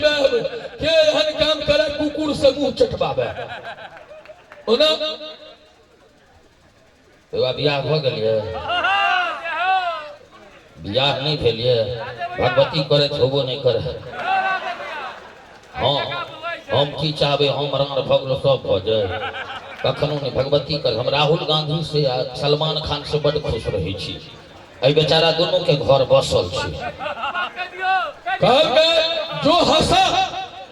खिजबे के एहन काम करे कुकुर से मुंह चटबाबे ओना तो बियाह हो गेलिए बियाह नहीं भेलिए भगवती करे होबो नहीं करे हाँ हम की चाहबे हम राण भगलो सब भ जाए कखनो नहीं भगवती कर हम राहुल गांधी से आ सलमान खान से बड़ खुश रही छी ऐ बेचारा दोनों के घर बसल छी कहल जो हंसा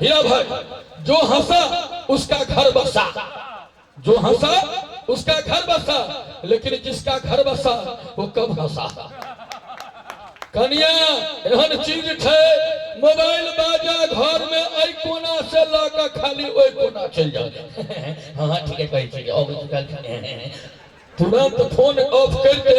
हीरा भाई जो हंसा उसका घर बसा जो हंसा उसका घर बसा लेकिन जिसका घर बसा वो कब हंसा कन्या एहन चीज है मोबाइल बाजा घर में आई कोना से लाका खाली ओई कोना चल जाए हां ठीक है कहै छी अब तुरंत फोन ऑफ करके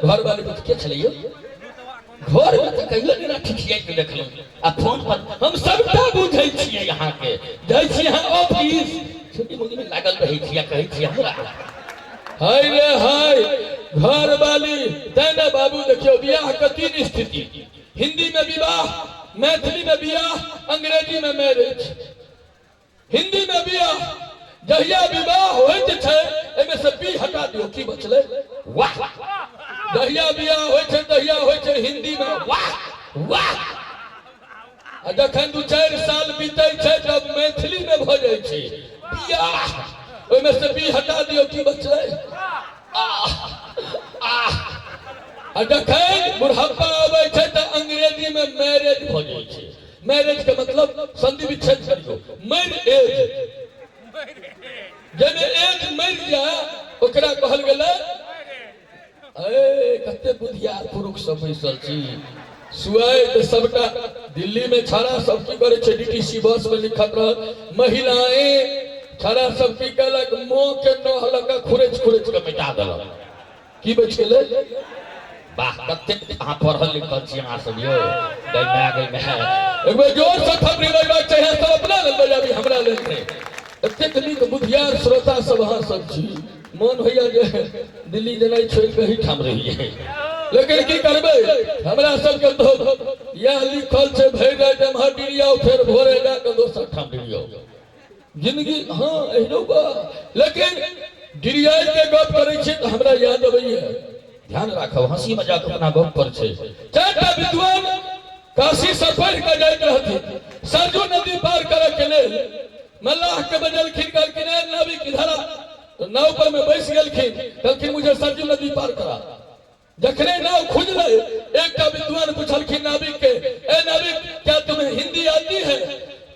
घर वाले को के चलियो घर में तो कहियो ना ठिठिया के देखलौ आ फोन पर हम सबटा बुझै छियै यहां के जाइ छी यहां ऑफिस छोटी मुंडी में लागल रहै छियै कहै छी हमरा हाय रे हाय घर वाली देना बाबू देखियो बियाह के तीन स्थिति हिंदी में विवाह मैथिली में बियाह अंग्रेजी में मैरिज हिंदी में बियाह जहिया विवाह होइत छै एमे से बी हटा दियो की बचले वाह जहिया बियाह होइत छै तहिया होइत छै हिंदी में वाह वाह आ जखन 2-4 साल बीतै छै तब मैथिली में भ जाय छै बियाह ओमे से बी हटा दियो की बचले आ जखन बुढ़ापा आबै छै त अंग्रेजी में मैरिज भ जाय छै मैरिज के मतलब संधि विच्छेद करियो मैरिज जने एज मर जा ओकरा कहल गेलै ए कते बुधियार पुरुष सब बैसल छी सुआय त सबटा दिल्ली में छाड़ा सब की करे छै डीटीसी बस में लिखत रह महिलाएं छाड़ा सब की कहलक मोह के नहलक खुरेच खुरेच के मिटा देलक की बच गेलै वाह कते अहाँ पढ़ल लिखल छी अहाँ सब यो गई में एक बार जोर से थपड़ी बजबाक चाहिए सब अपना लेल बजाबी हमरा लेल नहीं एतेक नीक बुधियार श्रोता सब अहाँ सब छी मन होइया जे दिल्ली जेनाइ छोड़ के ही ठाम रहिए लेकिन की करबै हमरा सबके तो यह लिखल छै भरि रात एम्हर डिरियाओ फिर भोरे जाके दोसर ठाम डिरियाओ जिंदगी हाँ एहनो बा लेकिन डिरियाई के गप करै छै त हमरा याद अबैया ध्यान राखब हंसी मजाक अपना गप पर छै चारटा विद्वान काशी से पढ़ के जाइत रहथिन सरजू नदी पार करे के लेल मल्लाह के बजलखिन कहलखिन नाविक किधरा तो नाव पर में बैस गेलखिन कहलखिन मुझे सरजू नदी पार करा जखने नाव खुजले एक का विद्वान पूछलखिन नाविक के ए नाविक क्या तुम्हें हिंदी आती है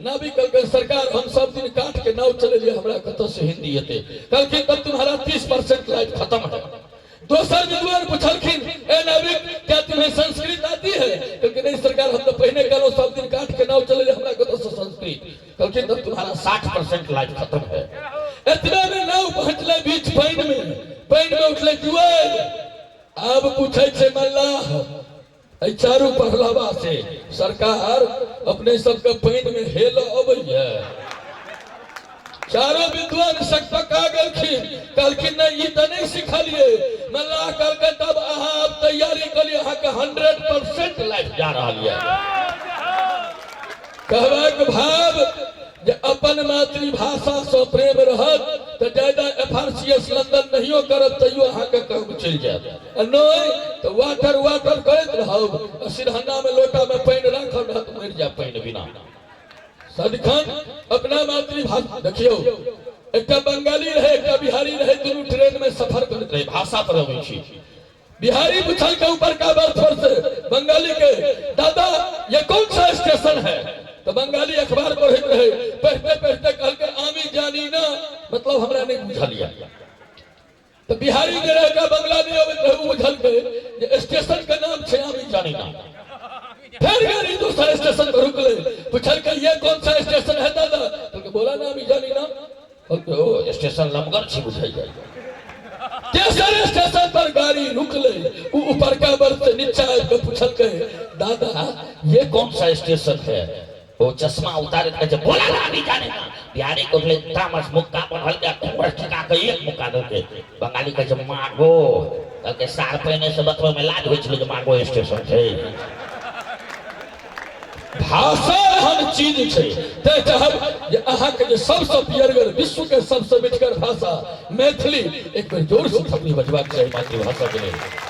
नाविक कहलखिन सरकार हम सब दिन काट के नाव चले लिए हमरा कत से हिंदी आते कहलखिन तब तुम्हारा 30% लाइफ खत्म है दोसर विद्वान पूछलखिन ए नाविक क्या तुम्हें संस्कृत आती है कहलखिन नहीं सरकार हम तो पहले कहलो सब दिन काट के नाव चले हमरा कत से संस्कृत कहलखिन तब तुम्हारा 60% लाइफ खत्म है इतना में नाव पहुंचले बीच पानी में उठले जुआल अब पूछे छे मल्लाह ए चारू पहलवा से सरकार अपने सबके पानी में हेल अबैया चारों विद्वान सकपका गेलखिन कहलखिन नहीं ई त नहीं सिखलिए मल्लाह कहलकै तब अहाँ अब तैयारी करिए अहाँ के 100% लाइफ जा रहल है कहबाक भाव जे अपन मातृभाषा से प्रेम रहत त ज्यादा एफआरसीएस लंदन नहियो करब तइयो अहाँ के काम चल जायत नहीं तो वाटर करत रहब सिरहना में लोटा में पानी राखब रहत मर जा पानी बिना सदखन अपना मातृभाषा देखियो एकटा बंगाली रहे एकटा बिहारी रहे दुनू ट्रेन में सफर करत रहे भाषा पर अबै छी बिहारी पूछल के ऊपर का बर्थ पर से बंगाली के दादा ये कौन सा स्टेशन है तो बंगाली अखबार पढ़त रहे पढ़ते पढ़ते कहल के आमी जानी ना मतलब हमरा नहीं बुझलिया तो बिहारी जे रहे का बंगाली अबैत रहे बुझल के जे स्टेशन के नाम छै आमी जानी ना फिर गाड़ी दूसरे स्टेशन पर रुकले पूछल के ये कौन सा स्टेशन है दादा तो बोला ना आमी जानी ना ओ स्टेशन लमगर छी बुझाई जाय तेसर स्टेशन पर गाड़ी रुकले ऊपर का बर्थ से नीचे आके पूछल के दादा ये कौन सा स्टेशन है वो चश्मा उतारे के बोला ना अभी जाने ना बिहारी को ले तामस मुक्का पर हल्का कुंवर ठिका के एक मुक्का दे के बंगाली के मागो के सार पहने से बतवा में लाज होय छले जे मागो स्टेशन छै भाषा हम चीज छै ते चाहब जे अहाँ के जे सबसे पियरगर विश्व के सबसे मिठगर भाषा मैथिली एक बेर जोर से थपड़ी बजबाक चाही मातृभाषा के लिए।